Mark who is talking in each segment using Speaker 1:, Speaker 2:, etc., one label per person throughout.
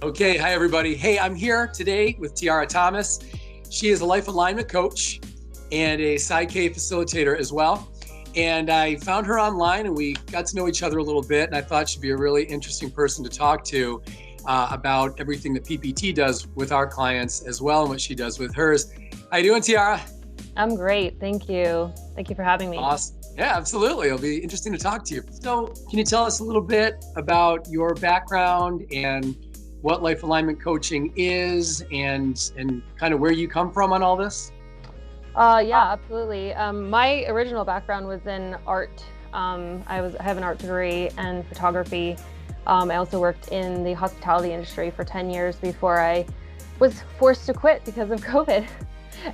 Speaker 1: Okay, hi everybody. Hey, I'm here today with Tiara Thomas. She is a life alignment coach and a Psych-K Facilitator as well. And I found her online and we got to know each other a little bit. And I thought she'd be a really interesting person to talk to about everything that PPT does with our clients as well and what she does with hers. How you doing, Tiara?
Speaker 2: I'm great. Thank you. Thank you for having me.
Speaker 1: Awesome. Yeah, absolutely. It'll be interesting to talk to you. So can you tell us a little bit about your background and what life alignment coaching is and kind of where you come from on all this?
Speaker 2: Yeah, absolutely. My original background was in art. I have an art degree and photography. I also worked in the hospitality industry for 10 years before I was forced to quit because of COVID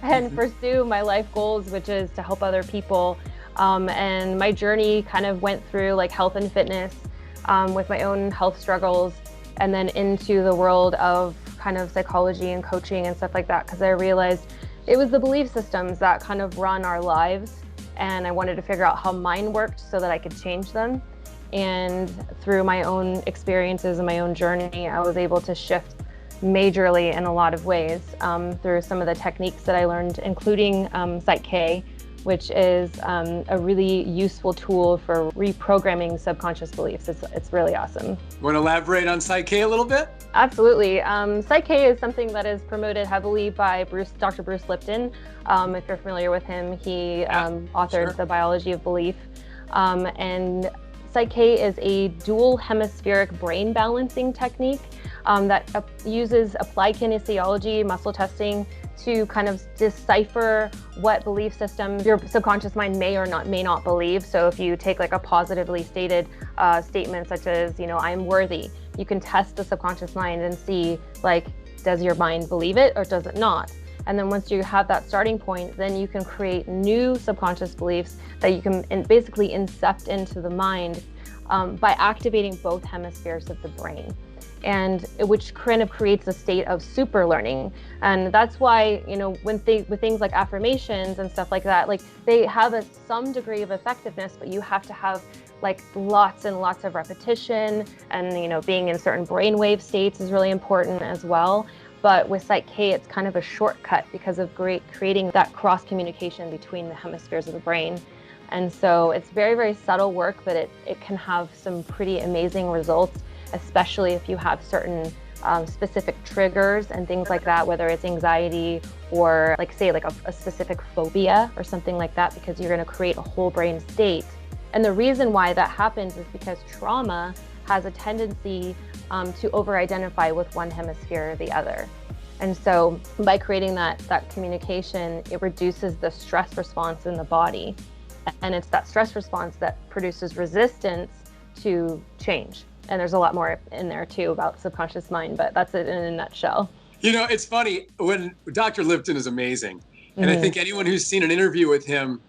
Speaker 2: and pursue my life goals, which is to help other people. And my journey kind of went through like health and fitness with my own health struggles, and then into the world of kind of psychology and coaching and stuff like that, because I realized it was the belief systems that kind of run our lives, and I wanted to figure out how mine worked so that I could change them. And through my own experiences and my own journey, I was able to shift majorly in a lot of ways through some of the techniques that I learned, including Psych-K, which is a really useful tool for reprogramming subconscious beliefs. It's really awesome.
Speaker 1: Want to elaborate on Psych-K a little bit?
Speaker 2: Absolutely. Psych-K is something that is promoted heavily by Dr. Bruce Lipton. If you're familiar with him, he authored The Biology of Belief. And Psych-K is a dual hemispheric brain balancing technique that uses applied kinesiology, muscle testing, to kind of decipher what belief systems your subconscious mind may not believe. So if you take like a positively stated statement such as, I'm worthy, you can test the subconscious mind and see, like, does your mind believe it or does it not? And then once you have that starting point, then you can create new subconscious beliefs that you can basically incept into the mind by activating both hemispheres of the brain, and which kind of creates a state of super learning. And that's why, with things like affirmations and stuff like that, like they have some degree of effectiveness, but you have to have like lots and lots of repetition, and being in certain brainwave states is really important as well. But with Psych-K, it's kind of a shortcut because of creating that cross communication between the hemispheres of the brain. And so it's very, very subtle work, but it can have some pretty amazing results, especially if you have certain specific triggers and things like that, whether it's anxiety or like a specific phobia or something like that, because you're going to create a whole brain state. And the reason why that happens is because trauma has a tendency to over-identify with one hemisphere or the other. And so by creating that communication, it reduces the stress response in the body. And it's that stress response that produces resistance to change. And there's a lot more in there too about subconscious mind, but that's it in a nutshell.
Speaker 1: It's funny, when Dr. Lipton is amazing. And I think anyone who's seen an interview with him,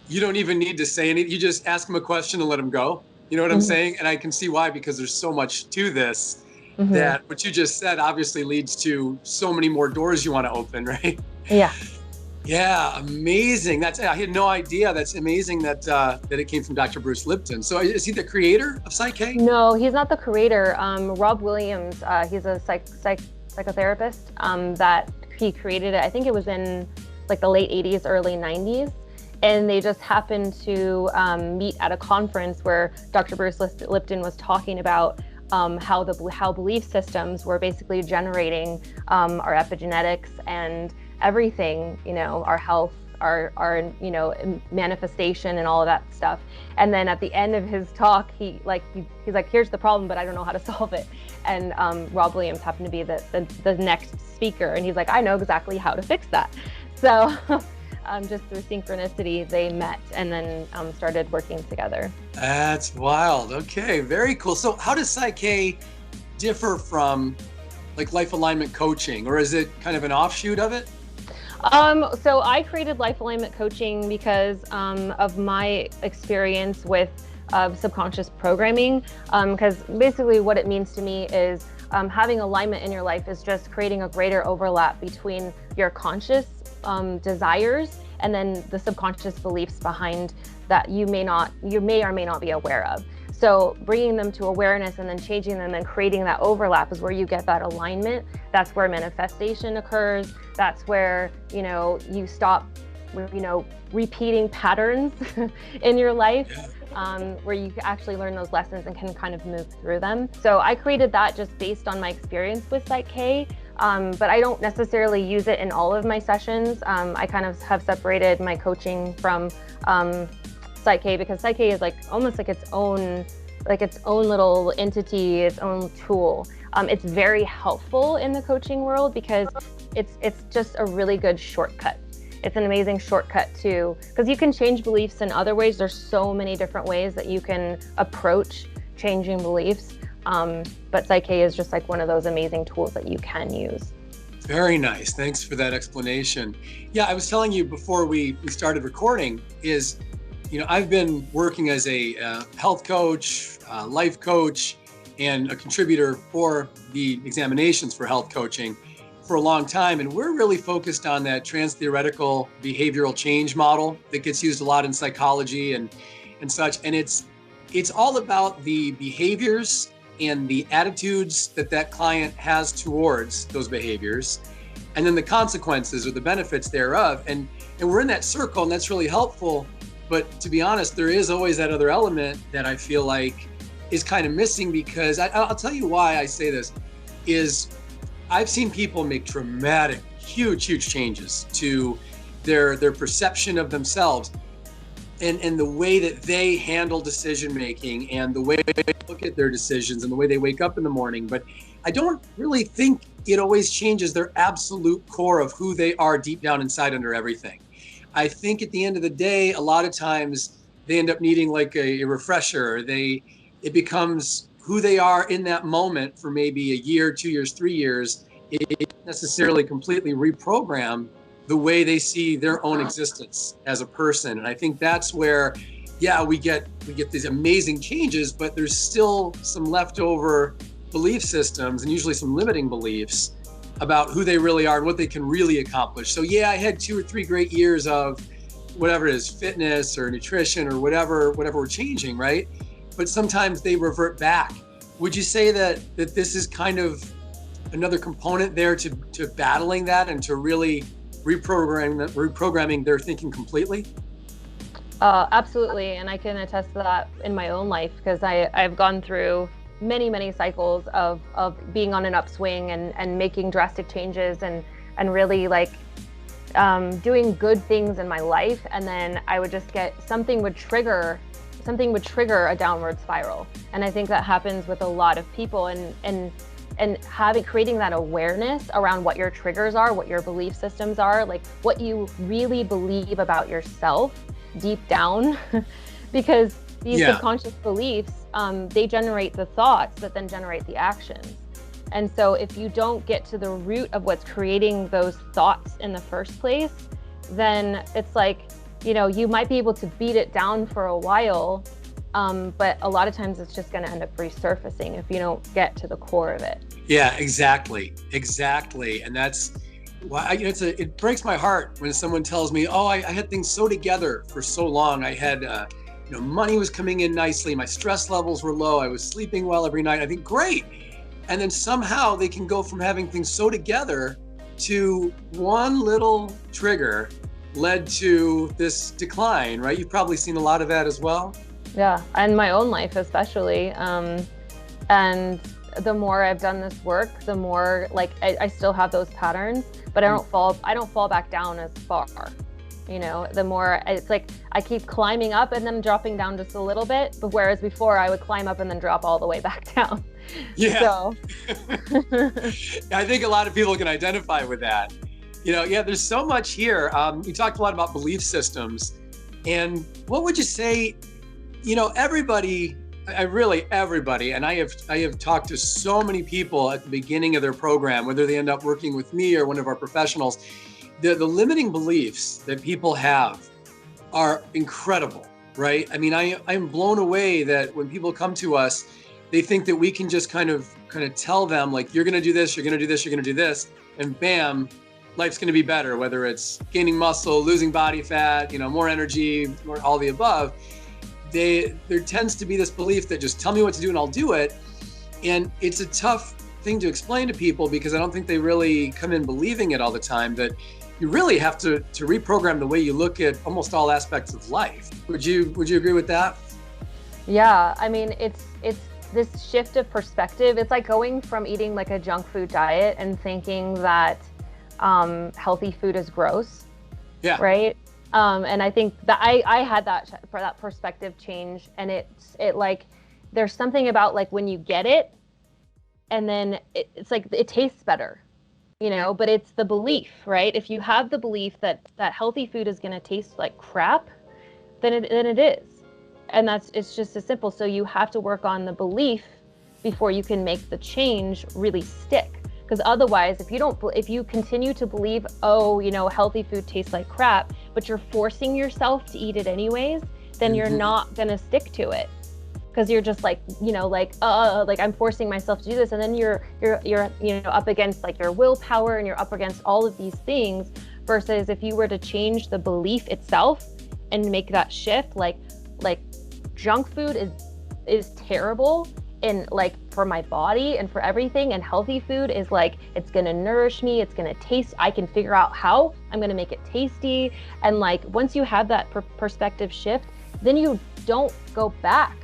Speaker 1: you don't even need to say anything. You just ask him a question and let him go. You know what I'm saying? And I can see why, because there's so much to this that what you just said obviously leads to so many more doors you want to open, right?
Speaker 2: Yeah.
Speaker 1: Yeah, amazing. I had no idea. That's amazing that it came from Dr. Bruce Lipton. So is he the creator of Psych-K?
Speaker 2: No, he's not the creator. Rob Williams, he's a psychotherapist that he created it. I think it was in like the late 80s, early 90s. And they just happened to meet at a conference where Dr. Bruce Lipton was talking about how belief systems were basically generating our epigenetics and everything, our health, our manifestation and all of that stuff. And then at the end of his talk, he's like, here's the problem, but I don't know how to solve it. And Rob Williams happened to be the next speaker, and he's like, I know exactly how to fix that. So just through synchronicity, they met and then started working together.
Speaker 1: That's wild. Okay, very cool. So how does Psych-K differ from like life alignment coaching, or is it kind of an offshoot of it?
Speaker 2: So I created life alignment coaching because of my experience with subconscious programming, because basically what it means to me is having alignment in your life is just creating a greater overlap between your conscious desires and then the subconscious beliefs behind that you may or may not be aware of. So bringing them to awareness and then changing them and creating that overlap is where you get that alignment. That's where manifestation occurs. That's where, you stop, repeating patterns in your life, where you actually learn those lessons and can kind of move through them. So I created that just based on my experience with Psych-K, but I don't necessarily use it in all of my sessions. I kind of have separated my coaching from Psych-K, because Psych-K is almost like its own little entity, its own tool. It's very helpful in the coaching world because it's just a really good shortcut. It's an amazing shortcut too, because you can change beliefs in other ways. There's so many different ways that you can approach changing beliefs. But Psych-K is just one of those amazing tools that you can use.
Speaker 1: Very nice. Thanks for that explanation. Yeah, I was telling you before we started recording is, I've been working as a health coach, life coach, and a contributor for the examinations for health coaching for a long time. And we're really focused on that trans-theoretical behavioral change model that gets used a lot in psychology and such. And it's all about the behaviors and the attitudes that client has towards those behaviors, and then the consequences or the benefits thereof. And we're in that circle, and that's really helpful. But to be honest, there is always that other element that I feel like is kind of missing, because I'll tell you why I say this is I've seen people make dramatic, huge changes to their perception of themselves and the way that they handle decision making and the way they look at their decisions and the way they wake up in the morning. But I don't really think it always changes their absolute core of who they are deep down inside under everything. I think at the end of the day, a lot of times they end up needing a refresher. It becomes who they are in that moment for maybe a year, 2 years, 3 years. It doesn't necessarily completely reprogram the way they see their own existence as a person. And I think that's where, we get these amazing changes, but there's still some leftover belief systems and usually some limiting beliefs about who they really are and what they can really accomplish. So I had 2 or 3 great years of whatever it is, fitness or nutrition or whatever we're changing, right? But sometimes they revert back. Would you say that this is kind of another component there to battling that and to really reprogramming their thinking completely?
Speaker 2: Absolutely, and I can attest to that in my own life, because I've gone through many cycles of being on an upswing and making drastic changes and really doing good things in my life, and then I would just get something would trigger a downward spiral. And I think that happens with a lot of people, and creating that awareness around what your triggers are, what your belief systems are, what you really believe about yourself deep down, because these subconscious beliefs, they generate the thoughts that then generate the actions. And so if you don't get to the root of what's creating those thoughts in the first place, then it's you might be able to beat it down for a while, but a lot of times it's just going to end up resurfacing if you don't get to the core of it.
Speaker 1: Yeah, exactly. And that's why it breaks my heart when someone tells me, oh, I had things so together for so long. I had, money was coming in nicely. My stress levels were low. I was sleeping well every night. I think, great. And then somehow they can go from having things so together to one little trigger led to this decline, right? You've probably seen a lot of that as well.
Speaker 2: Yeah, and my own life especially. And the more I've done this work, the more I still have those patterns, but I don't fall back down as far. The more it's I keep climbing up and then dropping down just a little bit, but whereas before I would climb up and then drop all the way back down.
Speaker 1: Yeah.
Speaker 2: So.
Speaker 1: I think a lot of people can identify with that. There's so much here. You talked a lot about belief systems, and what would you say, everybody, and I have talked to so many people at the beginning of their program, whether they end up working with me or one of our professionals, the limiting beliefs that people have are incredible, right? I mean, I'm blown away that when people come to us, they think that we can just kind of tell them you're going to do this, you're going to do this, you're going to do this, and bam, life's going to be better, whether it's gaining muscle, losing body fat, more energy, or all the above. there tends to be this belief that just tell me what to do and I'll do it. And it's a tough thing to explain to people because I don't think they really come in believing it all the time, that you really have to reprogram the way you look at almost all aspects of life. Would you agree with that?
Speaker 2: Yeah, I mean, it's this shift of perspective. It's like going from eating like a junk food diet and thinking that healthy food is gross.
Speaker 1: Yeah.
Speaker 2: Right. And I think that I had that perspective change, and it like, there's something about like when you get it, and then it's like it tastes better, you know, but it's the belief, right? If you have the belief that healthy food is going to taste like crap, then it is. And it's just as simple. So you have to work on the belief before you can make the change really stick. Because otherwise, if you continue to believe, oh, you know, healthy food tastes like crap, but you're forcing yourself to eat it anyways, then you're not going to stick to it. Because you're just like, you know, like I'm forcing myself to do this. And then you're you know, up against like your willpower, and you're up against all of these things. Versus if you were to change the belief itself and make that shift, like junk food is terrible, and like for my body and for everything, and healthy food is like, it's going to nourish me, it's going to taste, I can figure out how I'm going to make it tasty. And like once you have that perspective shift, then you don't go back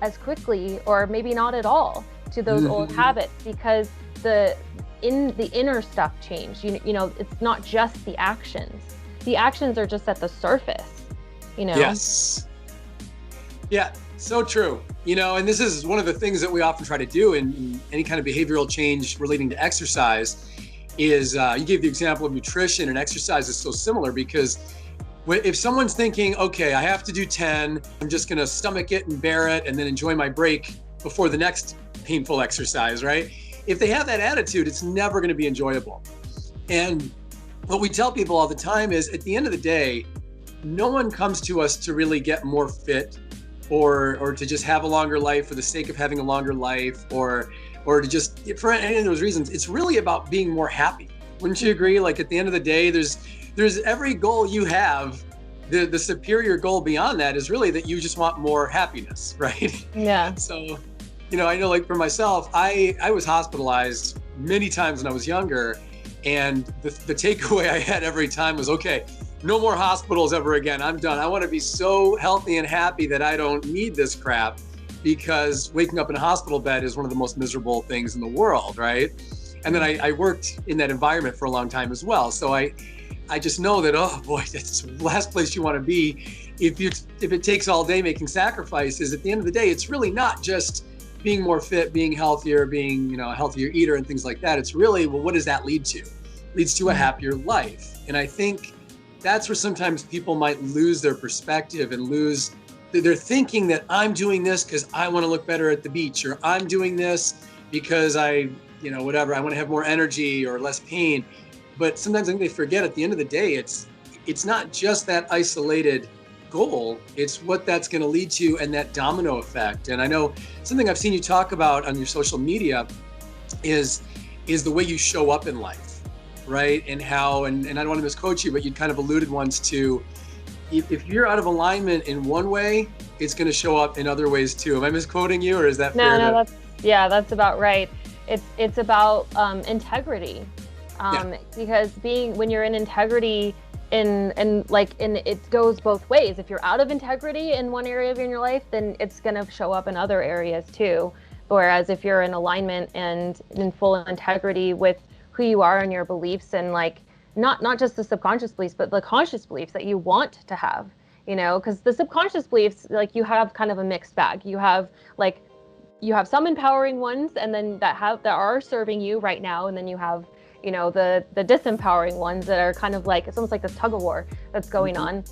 Speaker 2: as quickly, or maybe not at all, to those old habits, because the inner stuff changed. You know, it's not just the actions. The actions are just at the surface, you know?
Speaker 1: Yes. Yeah, so true. You know, and this is one of the things that we often try to do in any kind of behavioral change relating to exercise is, you gave the example of nutrition, and exercise is so similar, because if someone's thinking, okay, I have to do 10, I'm just going to stomach it and bear it and then enjoy my break before the next painful exercise, right? If they have that attitude, it's never going to be enjoyable. And what we tell people all the time is, at the end of the day, no one comes to us to really get more fit, or to just have a longer life for the sake of having a longer life, or to just, for any of those reasons. It's really about being more happy. Wouldn't you agree? Like at the end of the day, there's every goal you have, the superior goal beyond that is really that you just want more happiness, right?
Speaker 2: Yeah.
Speaker 1: So, you know, I know, like for myself, I was hospitalized many times when I was younger, and the takeaway I had every time was, okay, no more hospitals ever again. I'm done. I want to be so healthy and happy that I don't need this crap, because waking up in a hospital bed is one of the most miserable things in the world, right? And then I worked in that environment for a long time as well. So I just know that, oh boy, that's the last place you want to be. If it takes all day making sacrifices, at the end of the day, it's really not just being more fit, being healthier, being, you know, a healthier eater and things like that. It's really, well, what does that lead to? It leads to a happier life. And I think that's where sometimes people might lose their perspective and they're thinking that I'm doing this because I want to look better at the beach, or I'm doing this because I want to have more energy or less pain. But sometimes I think they forget, at the end of the day, it's not just that isolated goal, it's what that's going to lead to, and that domino effect. And I know something I've seen you talk about on your social media is the way you show up in life. Right? And how, and I don't want to misquote you, but you kind of alluded once to, if you're out of alignment in one way, it's going to show up in other ways too. Am I misquoting you, or is that fair?
Speaker 2: No, that's about right. It's about integrity, because when you're in integrity, and it goes both ways. If you're out of integrity in one area of your life, then it's going to show up in other areas too. Whereas if you're in alignment and in full integrity with who you are and your beliefs, and like not just the subconscious beliefs, but the conscious beliefs that you want to have, you know, because the subconscious beliefs, like, you have kind of a mixed bag. You have some empowering ones, and then that are serving you right now, and then you have, you know, the disempowering ones that are kind of like, it's almost like this tug of war that's going on.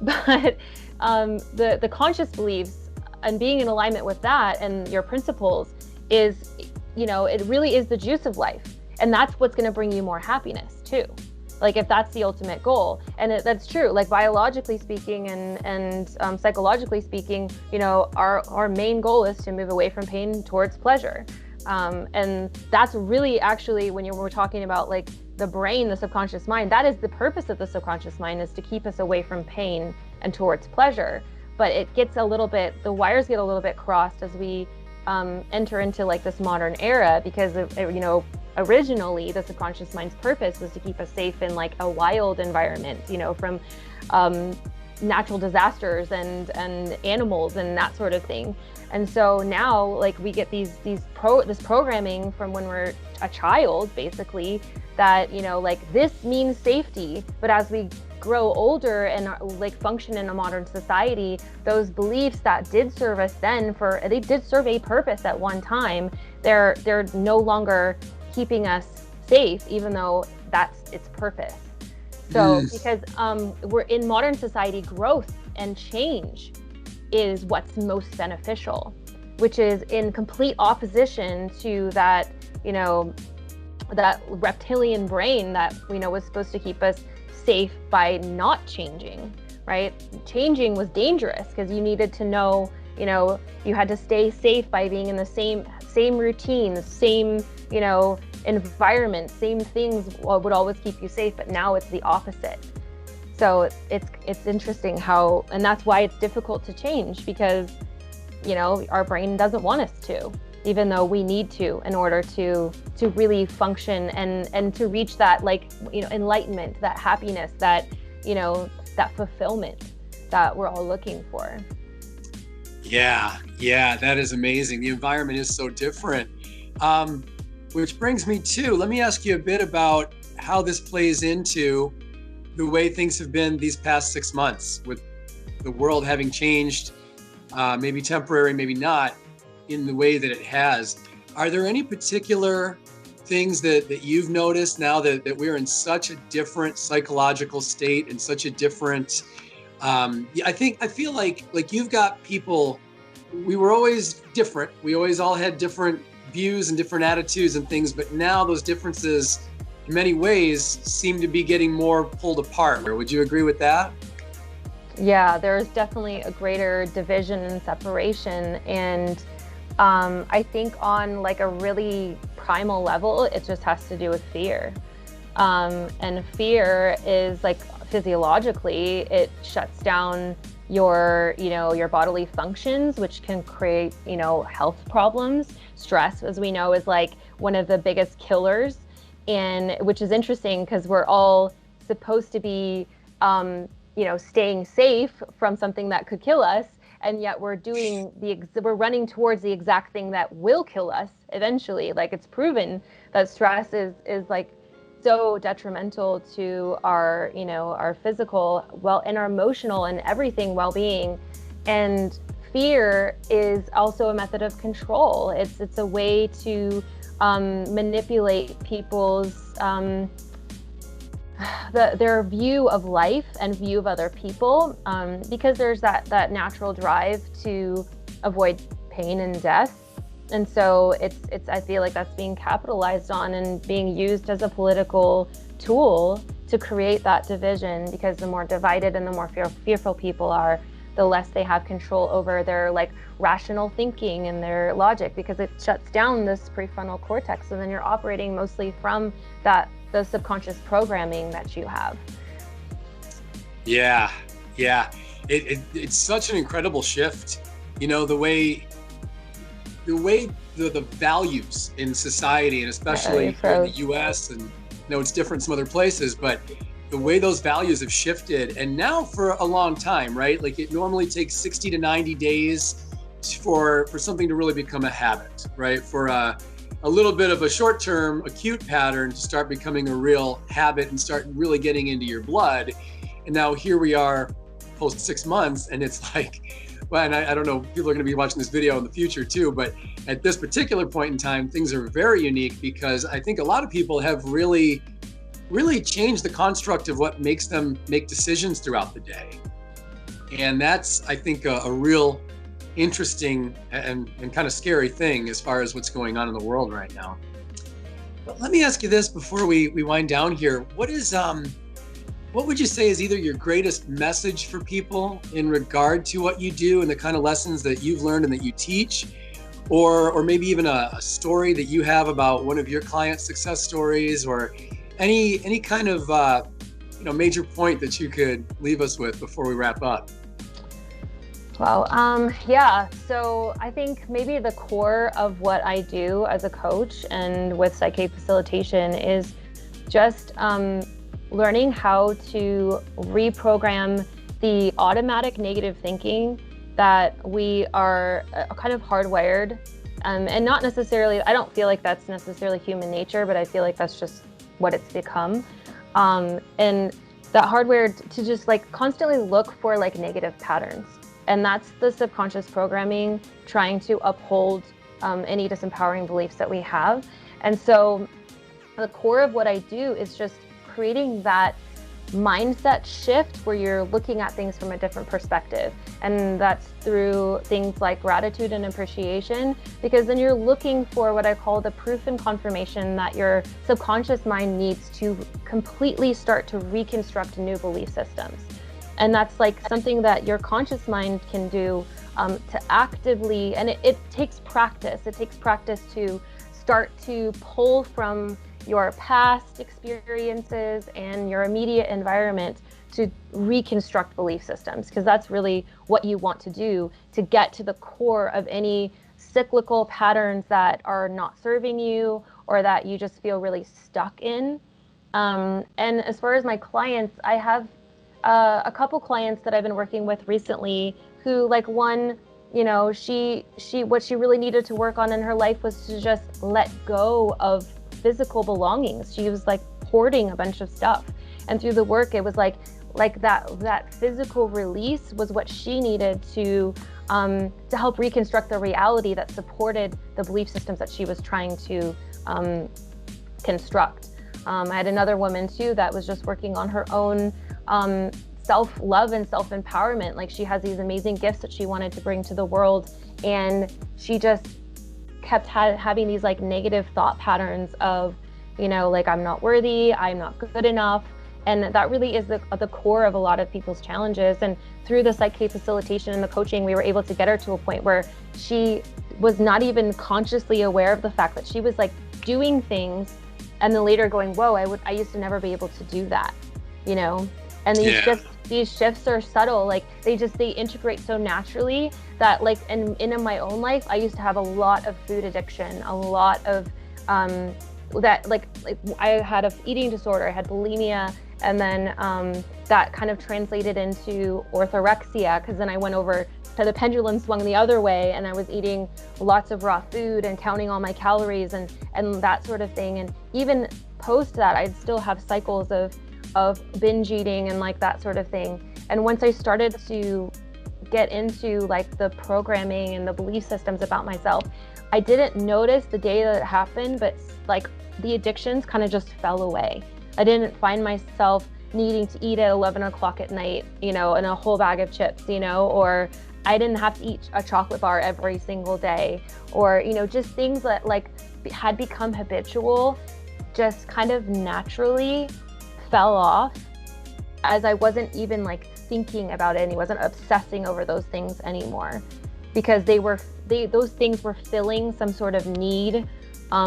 Speaker 2: But the conscious beliefs, and being in alignment with that and your principles, is, you know, it really is the juice of life. And that's what's going to bring you more happiness too. Like, if that's the ultimate goal. And that's true, like biologically speaking and psychologically speaking, you know, our main goal is to move away from pain towards pleasure. And that's really, actually, when we're talking about like the brain, the subconscious mind, that is the purpose of the subconscious mind, is to keep us away from pain and towards pleasure. but it gets a little bit, the wires get a little bit crossed as we enter into like this modern era, because originally the subconscious mind's purpose was to keep us safe in like a wild environment, from natural disasters and animals and that sort of thing. And so now, like, we get this programming from when we're a child, basically, that like this means safety. But as we grow older and like function in a modern society, those beliefs that did serve us then, they did serve a purpose at one time, they're no longer keeping us safe, even though that's its purpose. So because we're in modern society, growth and change is what's most beneficial, which is in complete opposition to that, that reptilian brain that was supposed to keep us safe by not changing, right? Changing was dangerous because you needed to know, you had to stay safe by being in the same routine, the same, environment, same things would always keep you safe. But now it's the opposite. So it's interesting how, and that's why it's difficult to change, because our brain doesn't want us to, even though we need to, in order to really function and to reach that, like, enlightenment, that happiness, that that fulfillment that we're all looking for.
Speaker 1: Yeah, that is amazing. The environment is so different. Which brings me to, let me ask you a bit about how this plays into the way things have been these past 6 months, with the world having changed, maybe temporary, maybe not, in the way that it has. Are there any particular things that you've noticed now that we're in such a different psychological state and such a different, I feel like you've got people, we were always different. We always all had different views and different attitudes and things, but now those differences in many ways seem to be getting more pulled apart. Would you agree with that?
Speaker 2: Yeah, there's definitely a greater division and separation. And I think on like a really primal level, it just has to do with fear. And fear is like, physiologically, it shuts down your bodily functions, which can create, health problems. Stress, as we know, is like one of the biggest killers, and which is interesting because we're all supposed to be, staying safe from something that could kill us, and yet we're running towards the exact thing that will kill us eventually. Like, it's proven that stress is like so detrimental to our, our physical and our emotional and everything well-being. And fear is also a method of control. It's a way to manipulate people's their view of life and view of other people, because there's that natural drive to avoid pain and death. And so it's I feel like that's being capitalized on and being used as a political tool to create that division, because the more divided and the more fearful people are, the less they have control over their like rational thinking and their logic, because it shuts down this prefrontal cortex, and then you're operating mostly from the subconscious programming that you have.
Speaker 1: Yeah. It's such an incredible shift. The way the values in society, and especially in the US, and it's different in some other places, but the way those values have shifted, and now for a long time, right? Like, it normally takes 60 to 90 days for something to really become a habit, right? For a little bit of a short-term acute pattern to start becoming a real habit and start really getting into your blood. And now here we are post 6 months, and it's like, well, and I don't know, people are going to be watching this video in the future too, but at this particular point in time, things are very unique, because I think a lot of people have really changed the construct of what makes them make decisions throughout the day. And that's, I think, a real interesting and kind of scary thing as far as what's going on in the world right now. But let me ask you this before we wind down here. What would you say is either your greatest message for people in regard to what you do and the kind of lessons that you've learned and that you teach, or maybe even a story that you have about one of your clients' success stories, or any kind of major point that you could leave us with before we wrap up?
Speaker 2: Well, yeah, so I think maybe the core of what I do as a coach and with Psych-K facilitation is just learning how to reprogram the automatic negative thinking that we are kind of hardwired, and not necessarily, I don't feel like that's necessarily human nature, but I feel like that's just what it's become. And that hardwired to just like constantly look for like negative patterns. And that's the subconscious programming trying to uphold any disempowering beliefs that we have. And so the core of what I do is just creating that mindset shift where you're looking at things from a different perspective. And that's through things like gratitude and appreciation, because then you're looking for what I call the proof and confirmation that your subconscious mind needs to completely start to reconstruct new belief systems. And that's like something that your conscious mind can do to actively, and it takes practice. It takes practice to start to pull from your past experiences and your immediate environment to reconstruct belief systems, because that's really what you want to do to get to the core of any cyclical patterns that are not serving you or that you just feel really stuck in. And as far as my clients, I have a couple clients that I've been working with recently who, like, one, you know, she what she really needed to work on in her life was to just let go of physical belongings. She was like hoarding a bunch of stuff, and through the work, it was like that physical release was what she needed to help reconstruct the reality that supported the belief systems that she was trying to construct. I had another woman too that was just working on her own self-love and self-empowerment. Like, she has these amazing gifts that she wanted to bring to the world, and she just kept having these like negative thought patterns of, you know, like, I'm not worthy, I'm not good enough. And that really is the core of a lot of people's challenges. And through the Psych-K facilitation and the coaching, we were able to get her to a point where she was not even consciously aware of the fact that she was like doing things and then later going, whoa, I used to never be able to do that, you know? And these shifts are subtle. Like, they integrate so naturally that, like, in my own life, I used to have a lot of food addiction, a lot of that, like I had an eating disorder, I had bulimia, and then that kind of translated into orthorexia, because then I went over to the pendulum swung the other way, and I was eating lots of raw food and counting all my calories and that sort of thing. And even post that, I'd still have cycles of binge eating and like that sort of thing. And once I started to get into like the programming and the belief systems about myself, I didn't notice the day that it happened, but like the addictions kind of just fell away. I didn't find myself needing to eat at 11 o'clock at night, you know, and a whole bag of chips, you know, or I didn't have to eat a chocolate bar every single day, or, you know, just things that like had become habitual just kind of naturally fell off, as I wasn't even like thinking about it, and I wasn't obsessing over those things anymore, because those things were filling some sort of need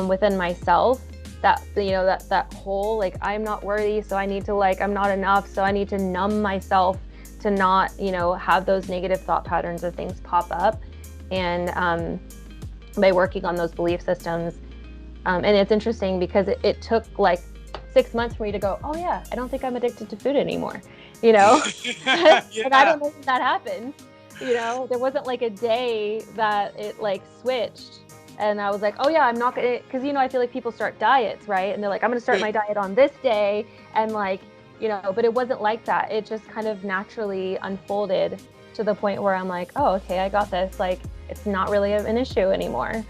Speaker 2: within myself, that, you know, that whole like, I'm not worthy, so I need to, like, I'm not enough, so I need to numb myself to not, you know, have those negative thought patterns or things pop up. And by working on those belief systems, and it's interesting because it took like 6 months for me to go, oh yeah, I don't think I'm addicted to food anymore, you know? Yeah. And I don't know if that happened, you know? There wasn't like a day that it like switched and I was like, oh yeah, I'm not gonna, because, you know, I feel like people start diets, right? And they're like, I'm gonna start my diet on this day, and like, you know, but it wasn't like that. It just kind of naturally unfolded to the point where I'm like, oh, okay, I got this. Like, it's not really an issue anymore.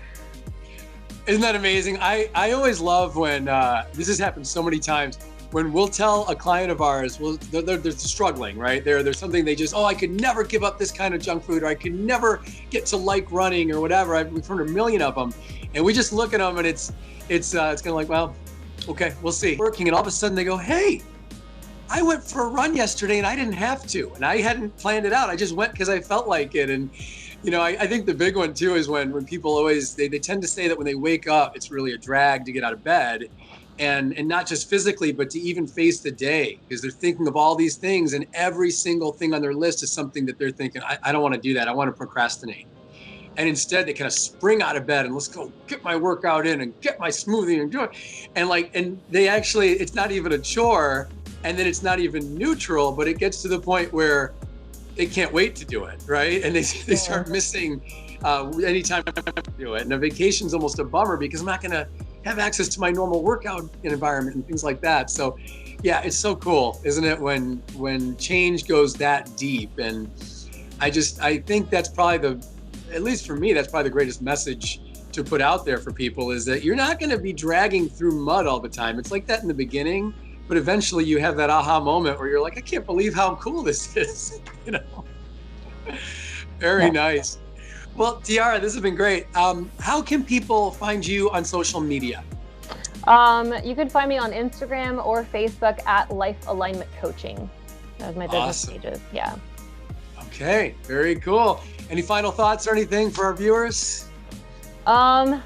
Speaker 1: Isn't that amazing? I always love when, this has happened so many times, when we'll tell a client of ours, well, they're struggling, right? There's something they just, oh, I could never give up this kind of junk food, or I could never get to like running or whatever. We've heard a million of them. And we just look at them and it's kind of like, well, okay, we'll see. Working, and all of a sudden they go, hey, I went for a run yesterday and I didn't have to. And I hadn't planned it out. I just went because I felt like it. And you know, I think the big one too is when people always, they tend to say that when they wake up, it's really a drag to get out of bed. and not just physically, but to even face the day, because they're thinking of all these things, and every single thing on their list is something that they're thinking, I don't want to do that. I want to procrastinate. And instead they kind of spring out of bed and let's go get my workout in and get my smoothie and do it. And they actually, it's not even a chore, and then it's not even neutral, but it gets to the point where they can't wait to do it, right? And they start missing any time to do it. And a vacation's almost a bummer because I'm not gonna have access to my normal workout environment and things like that. So yeah, it's so cool, isn't it, when change goes that deep? And I think that's probably at least for me, that's probably the greatest message to put out there for people, is that you're not going to be dragging through mud all the time. It's like that in the beginning, but eventually you have that aha moment where you're like, I can't believe how cool this is. Very nice. Well, Tiara, this has been great. How can people find you on social media?
Speaker 2: You can find me on Instagram or Facebook at Life Alignment Coaching. That was my business pages. Yeah.
Speaker 1: Okay, very cool. Any final thoughts or anything for our viewers?
Speaker 2: Yeah,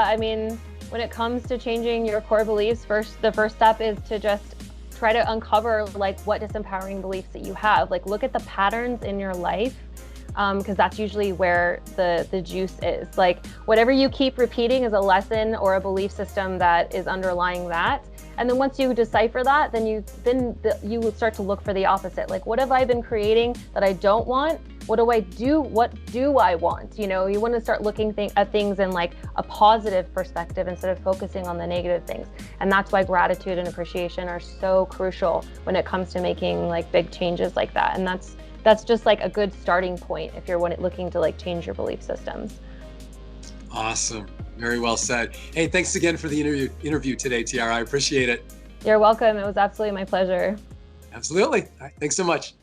Speaker 2: I mean, when it comes to changing your core beliefs, the first step is to just try to uncover like what disempowering beliefs that you have. Like look at the patterns in your life, because that's usually where the juice is. Like whatever you keep repeating is a lesson or a belief system that is underlying that. And then once you decipher that, then you will start to look for the opposite. Like, what have I been creating that I don't want? What do I do? What do I want? You want to start looking at things in like a positive perspective instead of focusing on the negative things. And that's why gratitude and appreciation are so crucial when it comes to making like big changes like that. And that's just like a good starting point if you're looking to like change your belief systems.
Speaker 1: Awesome. Very well said. Hey, thanks again for the interview today, Tiara. I appreciate it.
Speaker 2: You're welcome. It was absolutely my pleasure.
Speaker 1: Absolutely. All right, thanks so much.